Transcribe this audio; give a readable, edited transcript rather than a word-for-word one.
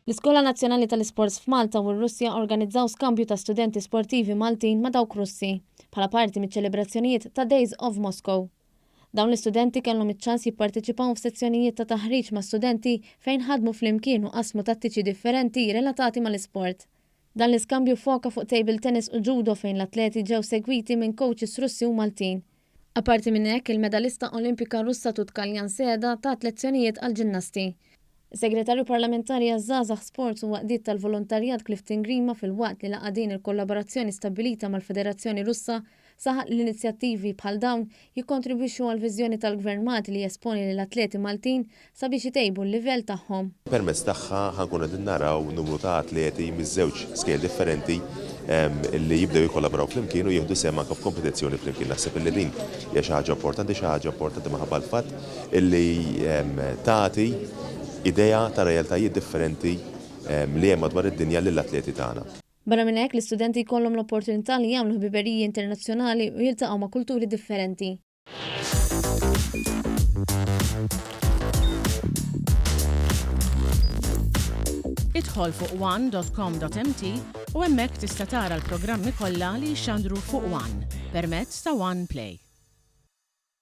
L-Iskola Nazzjonali tal-Isports f'Malta u r-Russja organizzaw skambju ta' studenti sportivi Maltin ma' dawk Russi bħala parti miċ-ċelebrazzjonijiet ta' Days of Moscow. Dawn l-istudenti kellhom iċ-ċans jipparteċipaw f'sezzjonijiet ta' taħriġ ma' studenti fejn ħadmu flimkien u qasmu tattiċi differenti relatati mal-isport. Dan l-iskambju foka fuq table tennis u judo fejn l-atleti ġew segwiti minn coaches Russi u Maltin. Aparti minn hekk, il-medalista Olimpika Russa Tutkaljan Seda tat lezzjonijiet għal-ġinnasti. Segretarju parlamentari għaż-żgħażagħ Sports u waqdiet tal-volontarjat Clifton Grima fil-waqt li laqadin il-kollaborazzjoni stabbilita mal-Federazzjoni Russa saħaq l-inizjattivi bħal dawn jikkontribwixxu għal viżjoni tal-Gvern Malti li jesponi lill-atleti Maltin sabiex itejbu l-livell tagħhom. Permezz tagħha ħankun qegħdin naraw numru ta' atleti miż-żewġ scale differenti li jibdew jikollaboraw flimkien u jieħdu sehem anke f'kompetizzjoni flimkien. Naħseb illi din hija xi ħaġa importanti minħabba l-fatt illi tagħti idea ta' realtajiet differenti li hemm madwar id-dinja lill-atleti tagħna. Barra minn hekk l-istudenti jkollhom l-opportunità li jagħmlu ħbiberiji internazzjonali u jiltaqgħu ma' kulturi differenti. Idħol fuq one.com.mt u hemmhekk tista' tara l-programmi kollha li jxandru fuq One permezz ta' One Play.